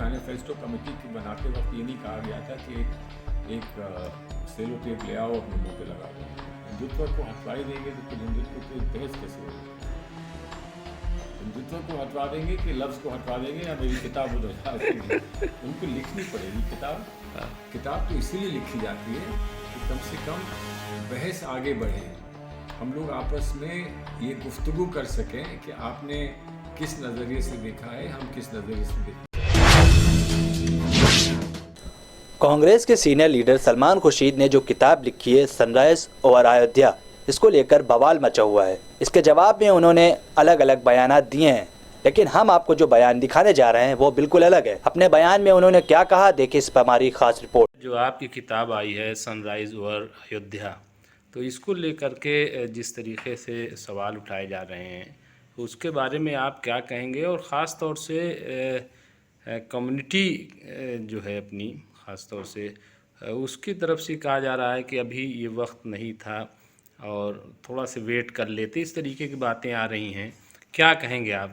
Manifesto committee की बनाते वक्त ये नहीं कहा गया था कि एक सेलो टेप ले आओ अपने मुंह पे लगा दो। हिंदुत्व को हटवा ही देंगे तो फिर हिंदुत्व की बहस कैसे होगी? हिंदुत्व को हटवा देंगे कि लफ्ज़ को हटवा देंगे या मेरी किताब उधर देंगे? उनको लिखनी पड़ेगी किताब। किताब तो इसीलिए लिखी जाती है कि कम से कम बहस आगे बढ़े, हम लोग आपस में ये गुफ्तगू कर सकें कि आपने किस नज़रिए से देखा है, हम किस नज़रिए से देखते हैं। कांग्रेस के सीनियर लीडर सलमान खुर्शीद ने जो किताब लिखी है सनराइज ओवर अयोध्या, इसको लेकर बवाल मचा हुआ है। इसके जवाब में उन्होंने अलग अलग बयानात दिए हैं, लेकिन हम आपको जो बयान दिखाने जा रहे हैं वो बिल्कुल अलग है। अपने बयान में उन्होंने क्या कहा, देखिए इस पर हमारी खास रिपोर्ट। जो आपकी किताब आई है सनराइज ओवर अयोध्या, तो इसको लेकर के जिस तरीके से सवाल उठाए जा रहे हैं उसके बारे में आप क्या कहेंगे? और ख़ास तौर से कम्युनिटी जो है अपनी ख़ास तौर से उसकी तरफ से कहा जा रहा है कि अभी ये वक्त नहीं था और थोड़ा से वेट कर लेते, इस तरीके की बातें आ रही हैं, क्या कहेंगे आप?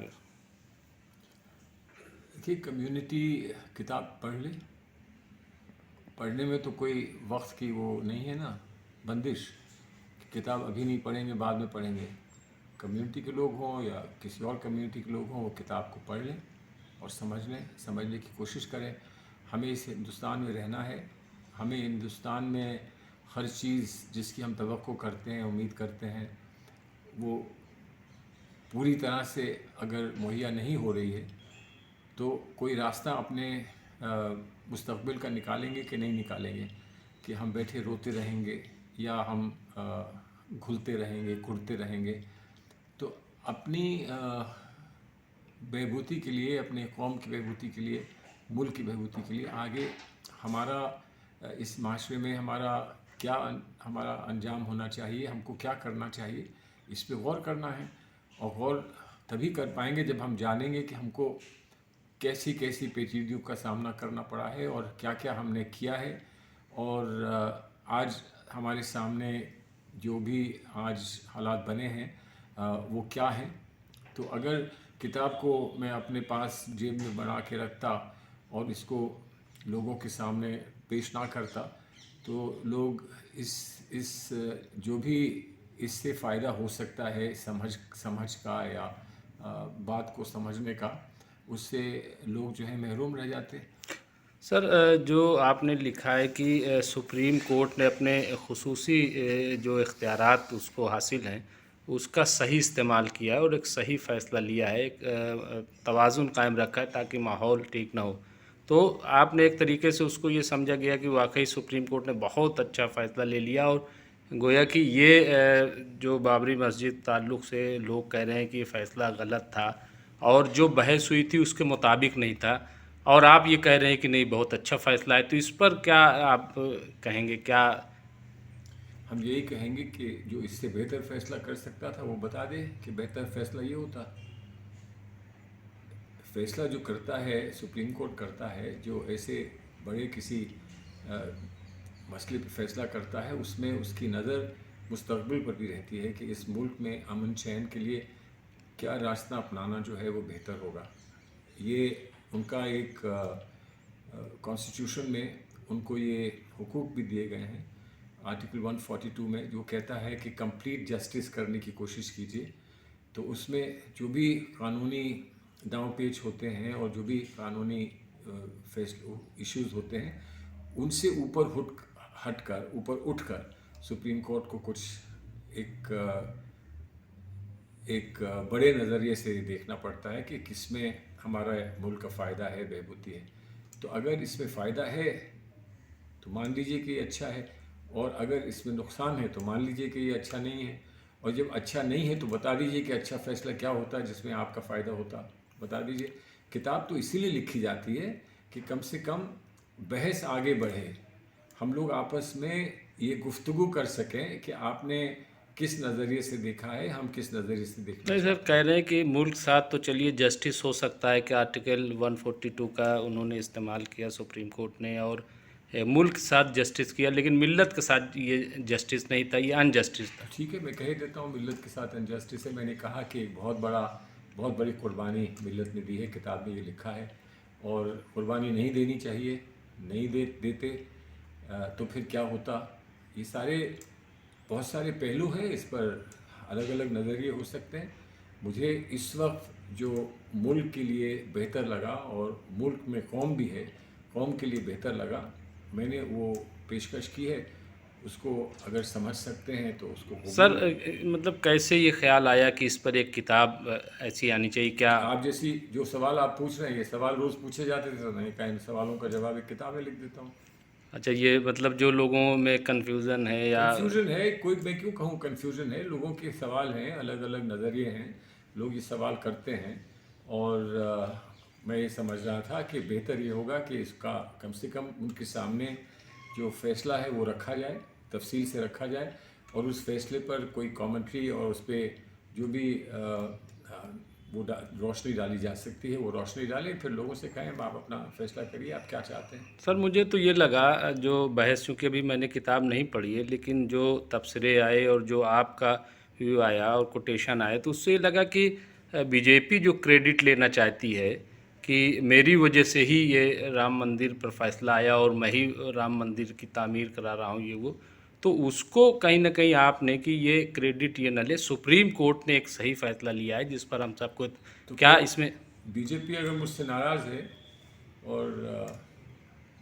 देखिए, कम्युनिटी किताब पढ़ ले, पढ़ने में तो कोई वक्त की वो नहीं है ना, बंदिश। किताब अभी नहीं पढ़ेंगे, बाद में पढ़ेंगे। कम्युनिटी के लोग हों या किसी और कम्युनिटी के लोग हों, वो किताब को पढ़ लें और समझने की कोशिश करें। हमें इस हिंदुस्तान में रहना है, हमें हिंदुस्तान में हर चीज़ जिसकी हम तवक्को करते हैं, उम्मीद करते हैं, वो पूरी तरह से अगर मुहैया नहीं हो रही है तो कोई रास्ता अपने मुस्तक़बिल का निकालेंगे कि नहीं निकालेंगे, कि हम बैठे रोते रहेंगे या हम घुलते रहेंगे, कुढ़ते रहेंगे। तो अपनी बहबूदी के लिए, अपने कौम की बहबूदी के लिए, मुल्क की बहबूदी के लिए आगे हमारा इस माशरे में हमारा अंजाम होना चाहिए, हमको क्या करना चाहिए, इस पे गौर करना है। और गौर तभी कर पाएंगे जब हम जानेंगे कि हमको कैसी कैसी पेचीदगियों का सामना करना पड़ा है और क्या क्या हमने किया है। और आज हमारे सामने जो भी आज हालात बने हैं वो क्या हैं। तो अगर किताब को मैं अपने पास जेब में बना के रखता और इसको लोगों के सामने पेश ना करता, तो लोग इस जो भी इससे फ़ायदा हो सकता है समझ का या बात को समझने का, उससे लोग जो है महरूम रह जाते। सर, जो आपने लिखा है कि सुप्रीम कोर्ट ने अपने खुसूसी जो इख्तियारात उसको हासिल हैं उसका सही इस्तेमाल किया है और एक सही फ़ैसला लिया है, एक तवाज़ुन कायम रखा है ताकि माहौल ठीक ना हो। तो आपने एक तरीके से उसको ये समझा गया कि वाकई सुप्रीम कोर्ट ने बहुत अच्छा फ़ैसला ले लिया और गोया कि ये जो बाबरी मस्जिद ताल्लुक़ से लोग कह रहे हैं कि ये फ़ैसला गलत था और जो बहस हुई थी उसके मुताबिक नहीं था, और आप ये कह रहे हैं कि नहीं बहुत अच्छा फ़ैसला है, तो इस पर क्या आप कहेंगे? क्या हम यही कहेंगे कि जो इससे बेहतर फ़ैसला कर सकता था वो बता दे कि बेहतर फ़ैसला ये होता। फ़ैसला जो करता है सुप्रीम कोर्ट करता है, जो ऐसे बड़े किसी मसले पर फ़ैसला करता है, उसमें उसकी नज़र मुस्तक़बिल पर भी रहती है कि इस मुल्क में अमन चैन के लिए क्या रास्ता अपनाना जो है वो बेहतर होगा। ये उनका एक कॉन्स्टिट्यूशन में उनको ये हुकूक भी दिए गए हैं, आर्टिकल 142 में, जो कहता है कि कंप्लीट जस्टिस करने की कोशिश कीजिए। तो उसमें जो भी कानूनी दांव पेच होते हैं और जो भी कानूनी इश्यूज़ होते हैं, उनसे ऊपर उठकर सुप्रीम कोर्ट को कुछ एक बड़े नज़रिए से देखना पड़ता है कि किसमें हमारा मुल्क का फ़ायदा है, बहबूदी है। तो अगर इसमें फ़ायदा है तो मान लीजिए कि ये अच्छा है, और अगर इसमें नुकसान है तो मान लीजिए कि ये अच्छा नहीं है। और जब अच्छा नहीं है तो बता दीजिए कि अच्छा फ़ैसला क्या होता है जिसमें आपका फ़ायदा होता, बता दीजिए। किताब तो इसीलिए लिखी जाती है कि कम से कम बहस आगे बढ़े, हम लोग आपस में ये गुफ्तगू कर सकें कि आपने किस नज़रिए से देखा है, हम किस नज़रिए से देखना नहीं सर, चाहते कह हैं। रहे हैं कि मुल्क साथ तो चलिए जस्टिस हो सकता है कि आर्टिकल 142 का उन्होंने इस्तेमाल किया सुप्रीम कोर्ट ने और मुल्क के साथ जस्टिस किया, लेकिन मिल्लत के साथ ये जस्टिस नहीं था, ये अनजस्टिस था। ठीक है, मैं कह देता हूँ मिल्लत के साथ अनजस्टिस है। मैंने कहा कि एक बहुत बड़ी कुर्बानी मिल्लत ने दी है, किताब में ये लिखा है। और कुर्बानी नहीं देनी चाहिए, नहीं देते तो फिर क्या होता। ये बहुत सारे पहलू हैं, इस पर अलग अलग नज़रिए हो सकते हैं। मुझे इस वक्त जो मुल्क के लिए बेहतर लगा, और मुल्क में कौम भी है, कौम के लिए बेहतर लगा, मैंने वो पेशकश की है। उसको अगर समझ सकते हैं तो उसको सर कबूल। मतलब कैसे ये ख्याल आया कि इस पर एक किताब ऐसी आनी चाहिए क्या? आप जैसी जो सवाल आप पूछ रहे हैं, ये सवाल रोज़ पूछे जाते थे, तो मैंने कहा इन सवालों का जवाब एक किताब में लिख देता हूँ। अच्छा, ये मतलब जो लोगों में कन्फ्यूज़न है या कन्फ्यूज़न है, कोई मैं क्यों कहूँ कन्फ्यूज़न है, लोगों के सवाल हैं, अलग अलग नज़रिए हैं, लोग ये सवाल करते हैं। और मैं ये समझ रहा था कि बेहतर ये होगा कि इसका कम से कम उनके सामने जो फ़ैसला है वो रखा जाए, तफसील से रखा जाए, और उस फैसले पर कोई कमेंट्री और उस पर जो भी रोशनी डाली जा सकती है वो रोशनी डालें, फिर लोगों से कहें आप अपना फ़ैसला करिए, आप क्या चाहते हैं। सर मुझे तो ये लगा जो बहस, चूँकि अभी मैंने किताब नहीं पढ़ी है, लेकिन जो तबसरे आए और जो आपका व्यू आया और कोटेशन आए, तो उससे ये लगा कि बीजेपी जो क्रेडिट लेना चाहती है कि मेरी वजह से ही ये राम मंदिर पर फैसला आया और मैं ही राम मंदिर की तामीर करा रहा हूँ, ये वो, तो उसको कहीं ना कहीं आपने कि ये क्रेडिट ये न ले, सुप्रीम कोर्ट ने एक सही फैसला लिया है जिस पर हम सबको तो क्या इसमें। बीजेपी अगर मुझसे नाराज़ है और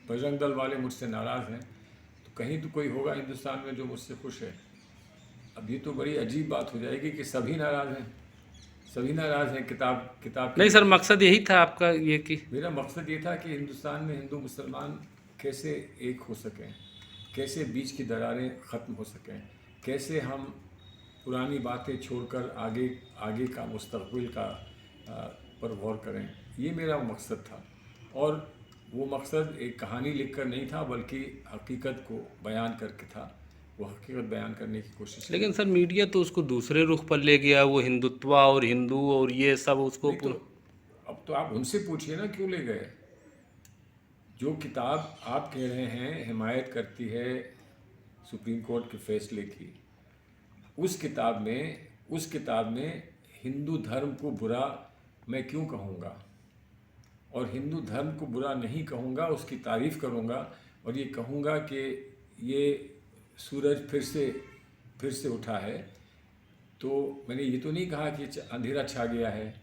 बजरंग दल वाले मुझसे नाराज़ हैं, तो कहीं तो कोई होगा हिंदुस्तान में जो मुझसे खुश है। अब ये तो बड़ी अजीब बात हो जाएगी कि सभी नाराज़ हैं, सभी नाराज़ हैं किताब के नहीं लिए। सर, मकसद यही था आपका ये कि मेरा मकसद ये था कि हिंदुस्तान में हिंदू मुसलमान कैसे एक हो सकें, कैसे बीच की दरारें ख़त्म हो सकें, कैसे हम पुरानी बातें छोड़कर आगे आगे का मुस्तक़बिल का पर गौर करें। ये मेरा मकसद था, और वो मकसद एक कहानी लिखकर नहीं था, बल्कि हकीकत को बयान करके था। वो हकीकत बयान करने की कोशिश की। लेकिन सर मीडिया तो उसको दूसरे रुख पर ले गया, वो हिंदुत्व और हिंदू और ये सब उसको नहीं तो अब तो आप उनसे पूछिए ना क्यों ले गए। जो किताब आप कह रहे हैं हिमायत करती है सुप्रीम कोर्ट के फैसले की, उस किताब में हिंदू धर्म को बुरा मैं क्यों कहूँगा, और हिंदू धर्म को बुरा नहीं कहूँगा, उसकी तारीफ़ करूँगा, और ये कहूँगा कि ये सूरज फिर से उठा है। तो मैंने ये तो नहीं कहा कि अंधेरा छा गया है,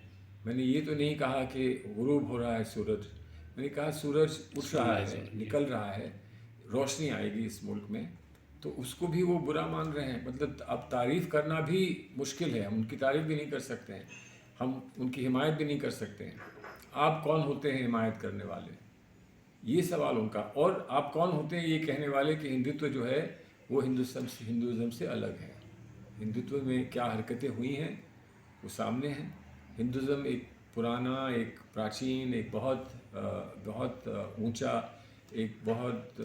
मैंने ये तो नहीं कहा कि गुरूब हो रहा है सूरज, मैंने कहा सूरज उठ रहा है, निकल रहा है, रोशनी आएगी इस मुल्क में। तो उसको भी वो बुरा मान रहे हैं। मतलब अब तारीफ़ करना भी मुश्किल है, हम उनकी तारीफ़ भी नहीं कर सकते हैं, हम उनकी हिमायत भी नहीं कर सकते हैं। आप कौन होते हैं हिमायत करने वाले, ये सवाल उनका। और आप कौन होते हैं ये कहने वाले कि हिंदुत्व जो है वो हिंदुज़म से अलग है। हिंदुत्व में क्या हरकतें हुई हैं वो सामने हैं। हिंदुज़म एक पुराना, एक प्राचीन, एक बहुत ऊंचा, एक बहुत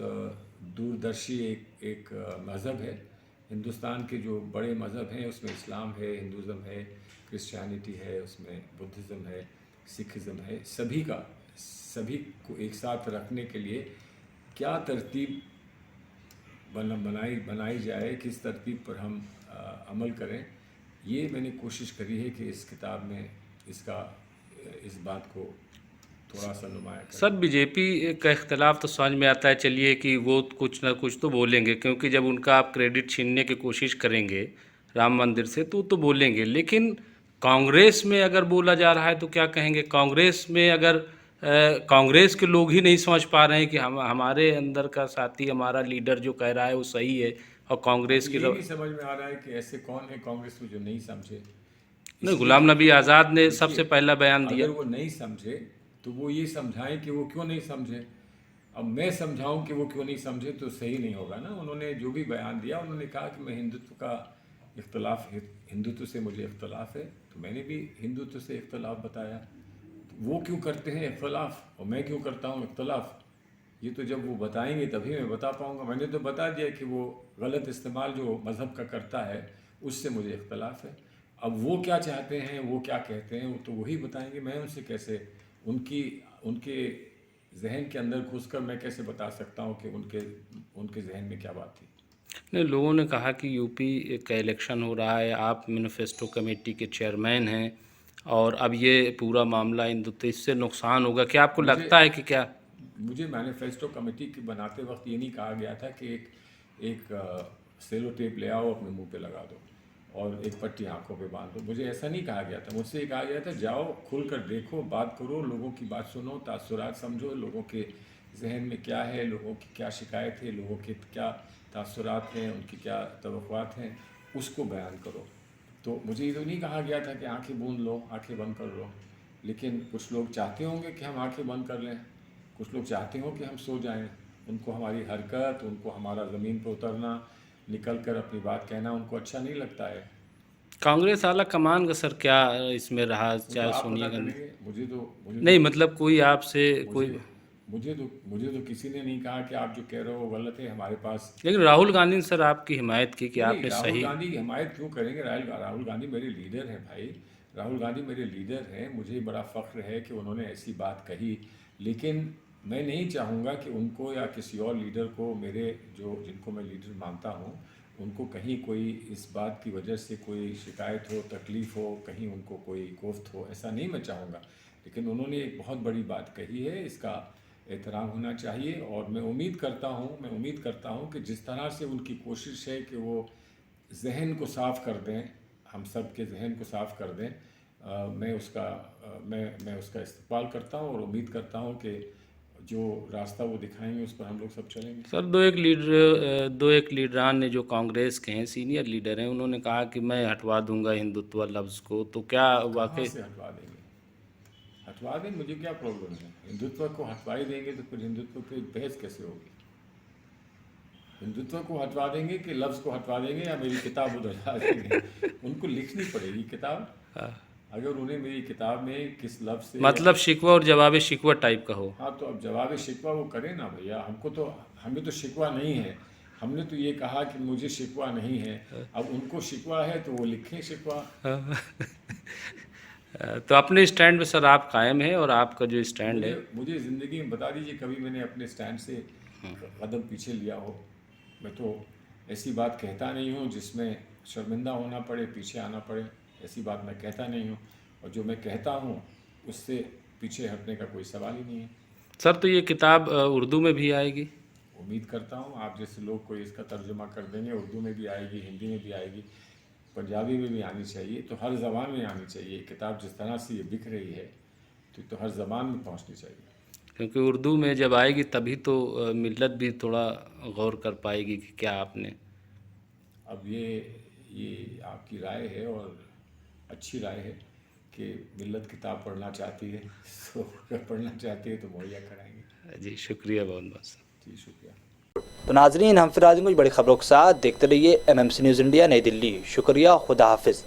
दूरदर्शी एक मज़हब है। हिंदुस्तान के जो बड़े मज़हब हैं उसमें इस्लाम है, हिंदुज़म है, क्रिश्चियनिटी है, उसमें बुद्धिज़्म है, सिखिज़म है। सभी को एक साथ रखने के लिए क्या तरतीब बनाई जाए, किस तरतीब पर हम अमल करें, ये मैंने कोशिश करी है कि इस किताब में इस बात को थोड़ा सा नुमाया करें। सर बीजेपी का इख्तलाफ तो समझ में आता है, चलिए कि वो कुछ ना कुछ तो बोलेंगे, क्योंकि जब उनका आप क्रेडिट छीनने की कोशिश करेंगे राम मंदिर से तो बोलेंगे। लेकिन कांग्रेस में अगर बोला जा रहा है तो क्या कहेंगे? कांग्रेस में अगर कांग्रेस के लोग ही नहीं समझ पा रहे हैं कि हमारे अंदर का साथी, हमारा लीडर जो कह रहा है वो सही है, और कांग्रेस की ये नहीं समझ में आ रहा है कि ऐसे कौन है कांग्रेस में जो नहीं समझे। नहीं, इसलिए गुलाम नबी आज़ाद ने देखिए, सबसे पहला बयान दिया। अगर वो नहीं समझे तो वो ये समझाएं कि वो क्यों नहीं समझे। अब मैं समझाऊं कि वो क्यों नहीं समझे तो सही नहीं होगा ना। उन्होंने जो भी बयान दिया, उन्होंने कहा कि मैं हिंदुत्व से मुझे इख्तलाफ है, तो मैंने भी हिंदुत्व से इख्तलाफ बताया। तो वो क्यों करते हैं इख्तलाफ और मैं क्यों करता हूँ इख्तलाफ, ये तो जब वो बताएंगे तभी मैं बता पाऊँगा। मैंने तो बता दिया कि वो गलत इस्तेमाल जो मज़हब का करता है उससे मुझे इख्तलाफ है। अब वो क्या चाहते हैं, वो क्या कहते हैं, वो तो वही बताएंगे। मैं उनसे कैसे उनके जहन के अंदर घुसकर मैं कैसे बता सकता हूँ कि उनके जहन में क्या बात थी। नहीं, लोगों ने कहा कि यूपी का इलेक्शन हो रहा है, आप मैनिफेस्टो कमेटी के चेयरमैन हैं, और अब ये पूरा मामला हिंदुत्व, इससे नुकसान होगा क्या आपको लगता है कि क्या? मुझे मैनिफेस्टो कमेटी की बनाते वक्त ये नहीं कहा गया था कि एक सेलो टेप ले आओ अपने मुंह पे लगा दो और एक पट्टी आंखों पे बांध दो। मुझे ऐसा नहीं कहा गया था। मुझसे ये कहा गया था जाओ खुल कर देखो, बात करो, लोगों की बात सुनो, तासुरात समझो, लोगों के जहन में क्या है, लोगों की क्या शिकायत है, लोगों के क्या तासुरात हैं, उनकी क्या तवक्कुआत हैं, उसको बयान करो। तो मुझे ये तो नहीं कहा गया था कि आंखें बूंद लो, आंखें बंद कर लो। लेकिन कुछ लोग चाहते होंगे कि हम आंखें बंद कर लें, कुछ लोग चाहते हो कि हम सो जाएं। उनको हमारी हरकत, उनको हमारा ज़मीन पर उतरना, निकल कर अपनी बात कहना उनको अच्छा नहीं लगता है। कांग्रेस आला कमान का सर क्या इसमें रहा, वो तो चाहे आप सोनिया पता गांधी? करेंगे। मुझे नहीं तो मतलब कोई आपसे कोई, मुझे तो किसी ने नहीं कहा कि आप जो कह रहे हो वो गलत है। हमारे पास लेकिन राहुल गांधी ने सर आपकी हिमायत की कि नहीं, आपने राहुल सही। गांधी की हिमायत क्यों करेंगे? राहुल गांधी मेरे लीडर हैं भाई। राहुल गांधी मेरे लीडर हैं। मुझे बड़ा फ़ख्र है कि उन्होंने ऐसी बात कही। लेकिन मैं नहीं चाहूँगा कि उनको या किसी और लीडर को, मेरे जिनको मैं लीडर मानता हूँ, उनको कहीं कोई इस बात की वजह से कोई शिकायत हो, तकलीफ़ हो, कहीं उनको कोई कोफ्त हो, ऐसा नहीं मैं चाहूँगा। लेकिन उन्होंने एक बहुत बड़ी बात कही है, इसका एहतराम होना चाहिए। और मैं उम्मीद करता हूँ कि जिस तरह से उनकी कोशिश है कि वो जहन को साफ़ कर दें, हम सब के जहन को साफ़ कर दें, मैं उसका इस्तकबाल करता हूँ और उम्मीद करता हूँ कि जो रास्ता वो दिखाएंगे उस पर हम लोग सब चलेंगे। सर दो एक लीडरान ने जो कांग्रेस के हैं, सीनियर लीडर हैं, उन्होंने कहा कि मैं हटवा दूंगा हिंदुत्व लफ्ज़ को, तो क्या कहाँ वाकई? से हटवा देंगे? हटवा दें, मुझे क्या प्रॉब्लम है? हिंदुत्व को हटवा ही देंगे तो फिर हिंदुत्व की बहस कैसे होगी? हिंदुत्व को हटवा देंगे कि लफ्ज़ को हटवा देंगे या मेरी किताब उधर ला देंगे? उनको लिखनी पड़ेगी किताब। अगर उन्हें मेरी किताब में किस लफ्ज़ से मतलब शिकवा और जवाब शिकवा टाइप का हो। हाँ, तो अब जवाब शिकवा वो करें ना भैया। हमें तो शिकवा नहीं है। हमने तो ये कहा कि मुझे शिकवा नहीं है। अब उनको शिकवा है तो वो लिखें शिकवा। तो अपने स्टैंड पे सर आप कायम हैं, और आपका जो स्टैंड है? मुझे ज़िंदगी में बता दीजिए कभी मैंने अपने स्टैंड से कदम पीछे लिया हो। मैं तो ऐसी बात कहता नहीं हूँ जिसमें शर्मिंदा होना पड़े, पीछे आना पड़े। ऐसी बात मैं कहता नहीं हूँ, और जो मैं कहता हूँ उससे पीछे हटने का कोई सवाल ही नहीं है। सर तो ये किताब उर्दू में भी आएगी? उम्मीद करता हूँ आप जैसे लोग कोई इसका तर्जुमा कर देंगे। उर्दू में भी आएगी, हिंदी में भी आएगी, पंजाबी में भी आनी चाहिए। तो हर ज़बान में आनी चाहिए किताब। जिस तरह से ये बिक रही है तो हर ज़बान में पहुँचनी चाहिए। क्योंकि उर्दू में जब आएगी तभी तो मिल्लत भी थोड़ा गौर कर पाएगी कि क्या आपने। अब ये आपकी राय है और अच्छी राय है कि मिल्लत किताब पढ़ना चाहती है। तो अगर पढ़ना चाहती है तो मुहैया कराएंगे। जी शुक्रिया बहुत बहुत सर। जी शुक्रिया। तो नाजरीन, हम फिर आज कुछ बड़ी खबरों के साथ देखते रहिए MMC न्यूज़ इंडिया नई दिल्ली। शुक्रिया, खुदा हाफिज़।